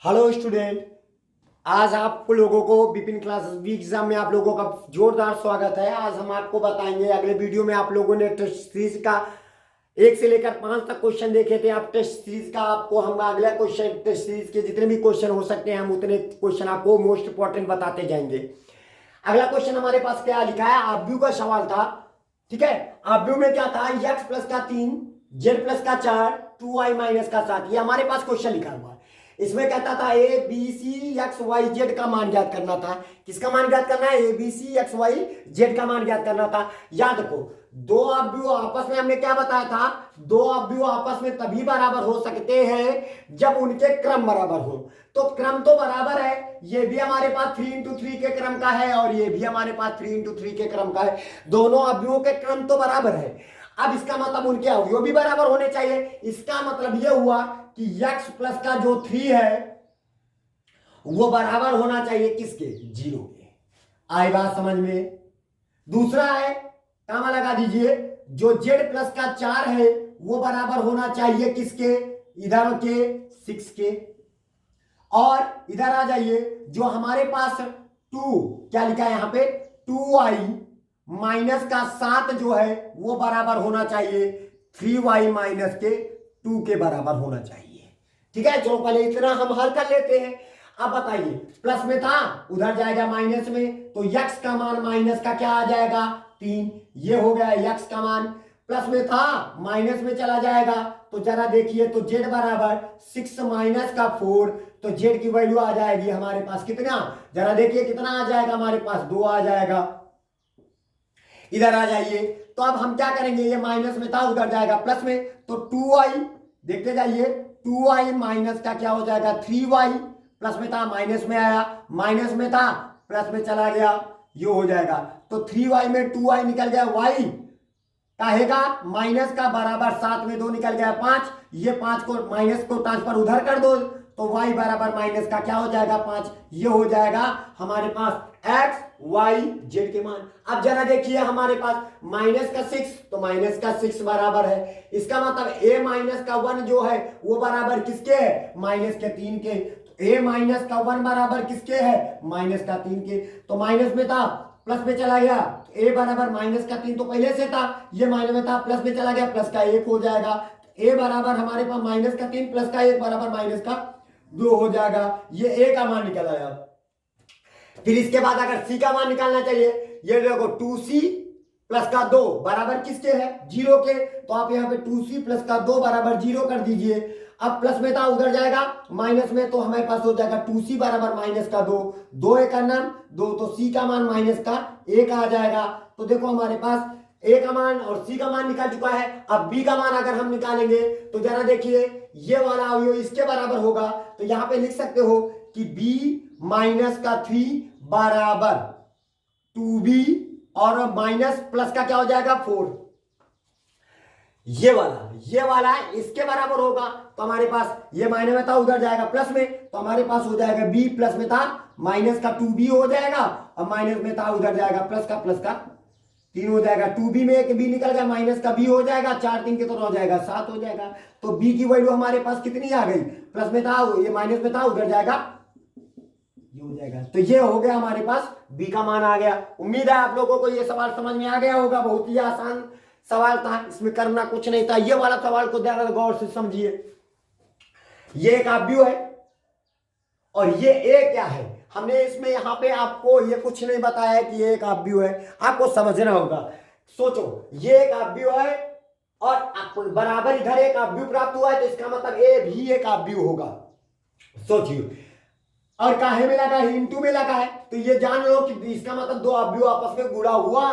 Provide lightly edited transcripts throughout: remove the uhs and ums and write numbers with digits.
Hello student. आज आप लोगों को विपिन क्लासेस बी एग्जाम में आप लोगों का जोरदार स्वागत है। आज हम आपको बताएंगे, अगले वीडियो में आप लोगों ने टेस्ट सीरीज का 1 से लेकर 5 तक क्वेश्चन देखे थे। आप टेस्ट सीरीज का आपको हम अगला क्वेश्चन, टेस्ट सीरीज के जितने भी क्वेश्चन हो सकते हैं हम उतने क्वेश्चन आपको मोस्ट इंपॉर्टेंट बताते जाएंगे। अगला क्वेश्चन हमारे पास क्या लिखा है, आव्यूह का सवाल था। ठीक है, आव्यूह में क्या था, x प्लस का 3, z प्लस का 4, 2y माइनस का 7। ये हमारे पास क्वेश्चन लिखा हुआ है। इसमें कहता था A B C X Y Z का मान ज्ञात करना था। किसका मान ज्ञात करना है, A B C X Y Z का मान ज्ञात करना था। याद रखो, दो अवयव आपस में हमने क्या बताया था, दो अवयव आपस में तभी बराबर हो सकते हैं जब उनके क्रम बराबर हो। तो क्रम तो बराबर है, ये भी हमारे पास 3 इंटू 3 के क्रम का है और ये भी हमारे पास 3 इंटू 3 के क्रम का है। दोनों अवयवों के क्रम तो बराबर है। अब इसका मतलब उनके अवयव भी बराबर होने चाहिए। इसका मतलब यह हुआ कि x प्लस का जो 3 है वो बराबर होना चाहिए किसके, 0 के। आई बात समझ में। दूसरा है, कामा लगा दीजिए, जो z प्लस का 4 है वो बराबर होना चाहिए किसके, इधर के 6 के। और इधर आ जाइए, जो हमारे पास 2 क्या लिखा है यहां पे, 2y माइनस का 7 जो है वो बराबर होना चाहिए 3y माइनस के 2 के बराबर होना चाहिए। ठीक है, चलो पहले इतना हम हल कर लेते हैं। अब बताइए, प्लस में था उधर जाएगा माइनस में, तो x का मान माइनस का क्या आ जाएगा, 3। ये हो गया x का मान। प्लस में था माइनस में चला जाएगा, तो जरा देखिए, तो z बराबर 6 माइनस का 4, तो z की वैल्यू आ जाएगी हमारे पास कितना, जरा देखिए कितना आ जाएगा हमारे पास, 2 आ जाएगा। इधर आ जाइए, तो अब हम क्या करेंगे, ये माइनस में था उधर जाएगा प्लस में, तो 2y देखते जाइए, 2y माइनस का क्या हो जाएगा, 3y। प्लस में था माइनस में आया, माइनस में था प्लस में चला गया, ये हो जाएगा। तो 3y में 2y निकल गया, y काहेगा माइनस का बराबर 7 में 2 निकल गया 5। ये 5 को माइनस को ट्रांसफर उधर कर दो, तो y बराबर माइनस का क्या हो जाएगा, 5। ये हो जाएगा हमारे पास x y z के मान। अब जरा देखिए हमारे पास माइनस का 6, तो माइनस का 6 बराबर है, इसका मतलब a माइनस का 1 जो है वो बराबर किसके है, माइनस के 3 के। a माइनस का 1 बराबर किसके है, माइनस का 3 के। तो माइनस में था प्लस में चला गया, a बराबर माइनस का 3 तो पहले से था, ये माइनस में था प्लस में चला गया, प्लस का 1 हो जाएगा। a बराबर हमारे पास माइनस का 3 प्लस का 1 बराबर माइनस का 2 हो जाएगा। ये a का मान निकल आया। फिर इसके बाद अगर c का मान निकालना चाहिए, ये देखो 2c प्लस का 2 बराबर किसके है, 0 के। तो आप यहाँ पे 2c प्लस का 2 बराबर 0 कर दीजिए। अब प्लस में था उधर जाएगा माइनस में, तो हमारे पास हो जाएगा 2c बराबर माइनस का 2, 2 एक नाम 2, तो c का मान माइनस का 1 आ जाएगा। तो देखो हमारे पास a का मान और c का मान निकल चुका है। अब b का मान अगर हम निकालेंगे, तो जरा देखिए, ये वाला अवयव इसके बराबर होगा, तो यहां पे लिख सकते हो कि b माइनस का 3 बराबर 2b और माइनस प्लस का क्या हो जाएगा 4। ये वाला इसके बराबर होगा, तो हमारे पास ये माइनस में था उधर जाएगा प्लस में, तो हमारे पास हो जाएगा b प्लस में था माइनस का 2b हो जाएगा, और माइनस में था उधर जाएगा प्लस का 3 हो जाएगा। 2b में एक b निकल गया, माइनस का b हो जाएगा, 4 3 के तो हो जाएगा 7 हो जाएगा। तो b की वैल्यू हमारे पास कितनी आ गई, प्लस में था ये माइनस में था उधर जाएगा, ये हो जाएगा। तो ये हो गया हमारे पास b का मान आ गया। उम्मीद है आप लोगों को ये सवाल समझ में आ गया होगा। बहुत ही आसान सवाल था, इसमें करना कुछ नहीं था। ये वाला सवाल को ज्यादा गौर से समझिए। ये एक अवयव है और ये a क्या है, हमने इसमें यहां पे आपको ये कुछ नहीं बताया कि ये एक अवयव है, आपको समझना होगा। सोचो, ये एक अवयव है और आपको बराबर इधर एक अवयव प्राप्त हुआ है, तो इसका मतलब a भी एक अवयव होगा। सोचिए, और काहे में लगा है, इंटू में लगा है, तो ये जान लो कि इसका मतलब दो अवयव आपस में गुणा हुआ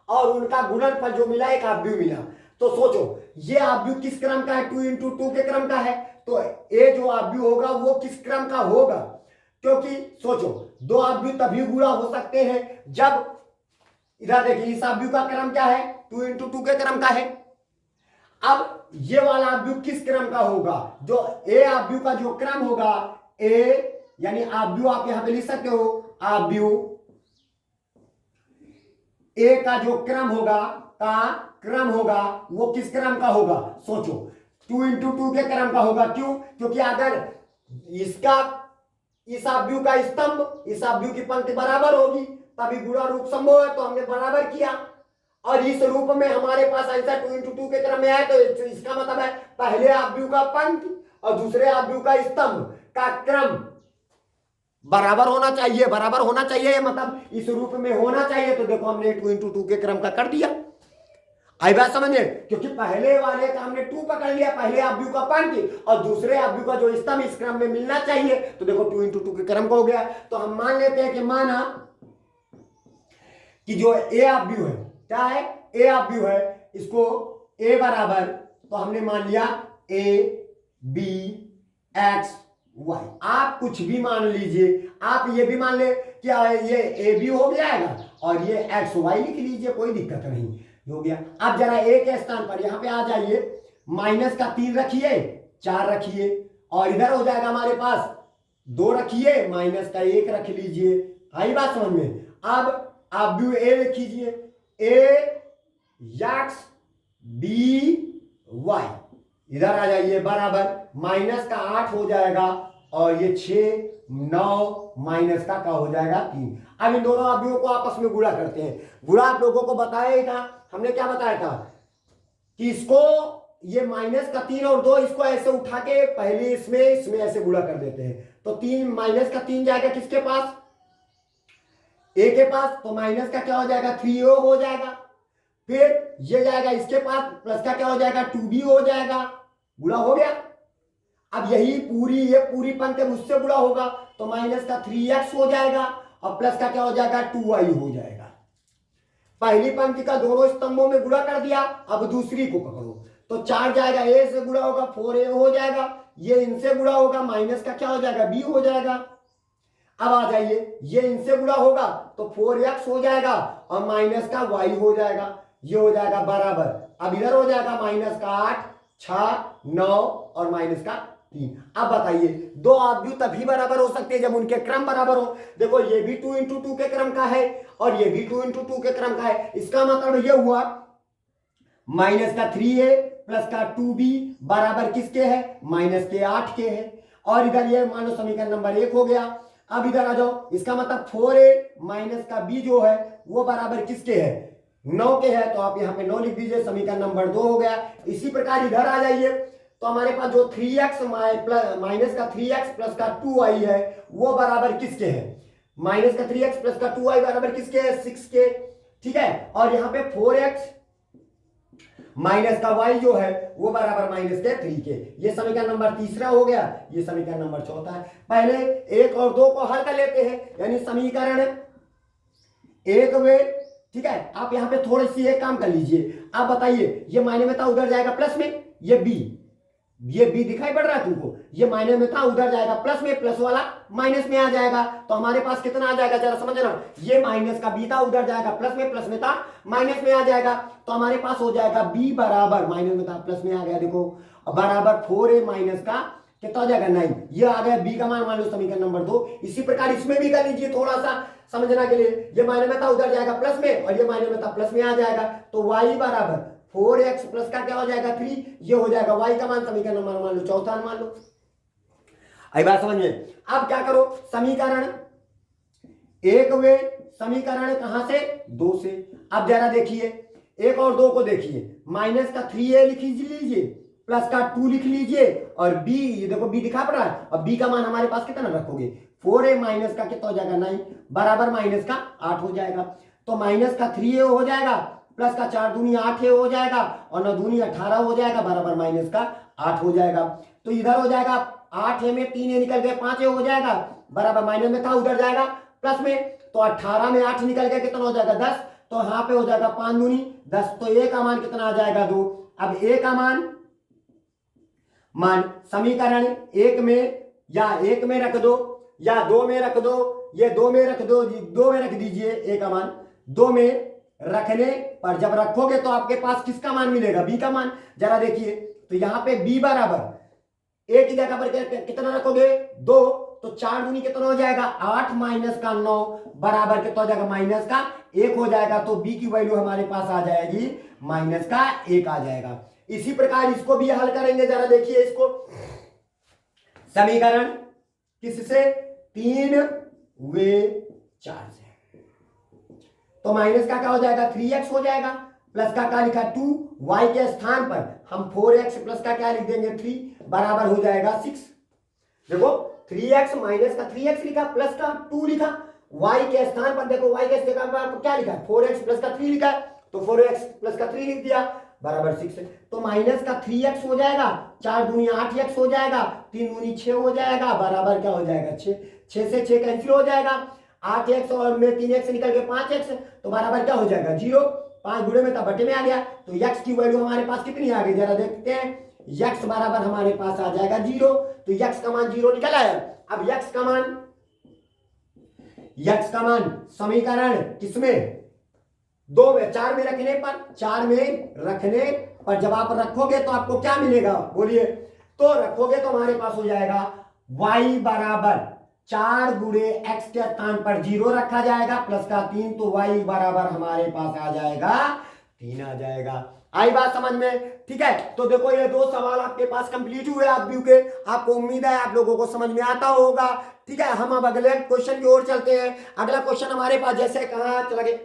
और उनका गुणनफल जो मिला एक अवयव मिला। तो सोचो, ये अवयव किस क्रम का है, 2 इंटू 2 के क्रम का है, तो ए जो अवयव होगा वो किस क्रम का होगा, क्योंकि सोचो दो अवयव तभी गुणा हो सकते हैं जब, इधर देखिए इस अवयव का क्रम क्या है, 2 इंटू 2 के क्रम का है। अब ये वाला अवयव किस क्रम का होगा, जो ए अवयव का जो क्रम होगा, ए यानी अवयव आप यहां पे लिख सकते हो, अवयव ए का जो क्रम होगा वो किस क्रम का होगा, सोचो 2 इंटू 2 के क्रम का होगा। क्यों, क्योंकि अगर इसका इस आव्यूह का स्तंभ इस आव्यूह की पंक्ति बराबर होगी, तभी गुणा रूप संभव है, तो हमने बराबर किया। और इस रूप में हमारे पास आंसर 2 into 2 के क्रम में आए, तो इसका मतलब है पहले आव्यूह का पंक्ति और दूसरे आव्यूह का स्तंभ का क्रम बराबर होना चाहिए। बराबर होना चाहिए मतलब इस रूप में होना चाहिए। तो देखो हमने 2 into 2 के क्रम का कर दिया। आई बात समझे, क्योंकि पहले वाले का हमने 2 पकड़ लिया, पहले आव्यूह का पंक्ति और दूसरे आव्यूह का जो स्तंभ इस क्रम में मिलना चाहिए, तो देखो 2 into 2 के क्रम का हो गया। तो हम मान लेते हैं कि माना कि जो ए आव्यूह है, क्या है, ए आव्यूह है, इसको ए बराबर, तो हमने मान लिया ए बी एक्स वाई। आप कुछ भी मान लीजिए, आप ये भी मान ले क्या ये ए बी हो जाएगा और ये एक्स वाई लिख लीजिए, कोई दिक्कत नहीं, हो गया। अब जरा ए के स्थान पर यहां पे आ जाइए, माइनस का 3 रखिए, 4 रखिए और इधर हो जाएगा हमारे पास 2 रखिए, माइनस का 1 रख लीजिए। आई बात समझ में। अब आप भी ए लिख लीजिए, ए एक्स बी वाई, इधर आ जाइए बराबर, माइनस का 8 हो जाएगा और ये 6 9 माइनस का क्या हो जाएगा 3। अब इन दोनों अवयवों को आपस में गुणा करते हैं। गुणा आप लोगों को बताया ही था, हमने क्या बताया था कि इसको ये माइनस का 3 और 2 इसको ऐसे उठा के पहले इसमें ऐसे गुणा कर देते हैं। तो 3 माइनस का 3 जाएगा किसके पास, ए के पास, तो माइनस का क्या हो जाएगा 3a हो जाएगा। फिर ये जाएगा इसके पास, प्लस का क्या हो जाएगा 2b हो जाएगा, गुणा हो गया। अब यही ये पूरी पंक्ति मुझसे गुणा होगा, तो माइनस का 3x हो जाएगा और प्लस का क्या हो जाएगा 2y हो जाएगा। पहली पंक्ति का दोनों स्तंभों में गुणा कर दिया, अब दूसरी को पकड़ो, तो 4 जाएगा, a से गुणा होगा 4a हो जाएगा, ये इनसे गुणा होगा, माइनस का क्या हो जाएगा b हो जाएगा। अब आ जाइए, ये इनसे गुणा होगा तो 4x हो जाएगा और माइनस का y हो जाएगा, ये हो जाएगा बराबर। अब इधर हो जाएगा माइनस का 8 6 9 और माइनस का 3। अब बताइए दो आव्यूह तभी बराबर हो सकते हैं जब उनके क्रम बराबर हो। देखो ये भी 2 into 2 के क्रम का है और ये भी 2 into 2 के क्रम का है। इसका मतलब ये हुआ माइनस का 3a प्लस का 2b बराबर किसके है, माइनस के 8 के है। और इधर ये मान लो समीकरण नंबर 1 हो गया। अब इधर आ जाओ, इसका मतलब 4a माइनस का b जो है वो बराबर किसके है, 9 के है, तो आप यहाँ पे 9 लिख दीजिए, समीकरण नंबर 2 हो गया। इसी प्रकार इधर आ जाइए, तो हमारे पास जो 3x माइनस का 3x प्लस का 2y है वो बराबर किसके है, माइनस का 3x प्लस का 2y बराबर किसके है 6 के, ठीक है। और यहाँ पे 4x माइनस का y जो है वो बराबर माइनस के 3 के। ये समीकरण नंबर 3 हो गया, ये समीकरण नंबर 4 है। पहले 1 और 2 को हल कर लेते हैं, यानी समीकरण 1 में, ठीक है। आप यहाँ पे थोड़ी सी एक काम कर लीजिए, आप बताइए ये माइनस में था उधर जाएगा प्लस में, ये b दिखाई पड़ रहा है तुमको, ये माइनस में था उधर जाएगा प्लस में, प्लस वाला माइनस में आ जाएगा, तो हमारे पास कितना आ जाएगा जरा समझना, ये माइनस का b था उधर जाएगा प्लस में था माइनस में आ जाएगा, तो हमारे पास हो जाएगा b बराबर, माइनस में था प्लस में आ गया, देखो बराबर 4a माइनस का कितना हो जाएगा 9, ये आ गया b का मान लो समीकरण नंबर 2। इसी प्रकार इसमें भी कर लीजिए थोड़ा सा समझना के लिए, ये माइनस में था उधर जाएगा प्लस में और ये माइनस में था प्लस में आ जाएगा, तो y बराबर 4x प्लस का क्या हो जाएगा 3, ये हो जाएगा y का मान, समीकरण नंबर मान लो चौथा मान लो। आई बात समझ में। अब क्या करो, समीकरण 1 में समीकरण कहां से 2 से। अब जरा देखिए 1 और 2 को देखिए, माइनस का 3a लिख लीजिए प्लस का 2 लिख लीजिए और b, ये देखो b दिखा पड़ रहा है, और b का मान हमारे पास कितना रखोगे 4a माइनस का कितना हो जाएगा 9 बराबर माइनस का 8 हो जाएगा, तो माइनस का 3a हो जाएगा प्लस का 4 दूनी 8 हो जाएगा और 9 दूनी 18 हो जाएगा बराबर माइनस का 8 हो जाएगा। तो इधर हो जाएगा 8 में 3 निकल गए 5 हो जाएगा बराबर, माइनस में था उधर जाएगा प्लस में, तो 18 में 8 निकल गया कितना हो जाएगा 10, तो यहाँ पे हो जाएगा 5 दूनी 10, तो a का मान कितना आ जाएगा 2। अब a का मान समीकरण 1 में या 1 में रख दो या 2 में रख दो, ये 2 में रख दो, 2 में रख दीजिए a का मान। 2 में रखने पर जब रखोगे तो आपके पास किसका मान मिलेगा b का मान। जरा देखिए, तो यहाँ पे b बराबर a की जगह पर कितना रखोगे 2, तो 4 दूनी कितना हो जाएगा 8 माइनस का 9 बराबर कितना हो जाएगा माइनस का 1 हो जाएगा, तो b की वैल्यू हमारे पास आ जाएगी माइनस का 1 आ जाएगा। इसी प्रकार इसको भी हल करेंगे, जरा देखिए इसको, समीकरण किससे 3 हुए 4 से। तो माइनस का क्या हो जाएगा 3x हो जाएगा, प्लस का क्या लिखा 2, y के स्थान पर हम 4x प्लस का क्या लिख देंगे 3 बराबर हो जाएगा 6। देखो 3x माइनस का 3x लिखा, प्लस का 2 लिखा, y के स्थान पर देखो y के स्थान पर क्या लिखा 4x प्लस का 3 लिखा है, तो 4x प्लस का 3 लिख दिया बराबर 6। तो माइनस का 3x हो जाएगा, 4 दूनी 8x हो जाएगा, 3 दूनी 6 हो जाएगा बराबर क्या हो जाएगा 6। 6 से 6 कैंसिल हो जाएगा, 8x और में 3x निकल के 5x, तो बराबर क्या हो जाएगा 0। 5 गुणे में तब बटे में आ गया, तो x की वैल्यू हमारे पास कितनी आ गई जरा देखते हैं। x बराबर हमारे पास आ जाएगा 0, तो x का मान 0 निकल आया। अब x का मान समीकरण किसमें 2 में 4 में रखने पर, 4 में रखने पर जब आप रखोगे तो आपको क्या मिलेगा बोलिए, तो रखोगे तो हमारे पास हो जाएगा y बराबर 4 गुणे x के स्थान पर 0 रखा जाएगा, प्लस का 3, तो y बराबर हमारे पास आ जाएगा 3 आ जाएगा। आई बात समझ में? ठीक है, तो देखो ये 2 सवाल आपके पास कंप्लीट हुए आप व्यू के, आपको उम्मीद है आप लोगों को समझ में आता होगा। ठीक है, हम अब अगले क्वेश्चन की ओर चलते हैं। अगला क्वेश्चन हमारे पास जैसे कहाँ चला गया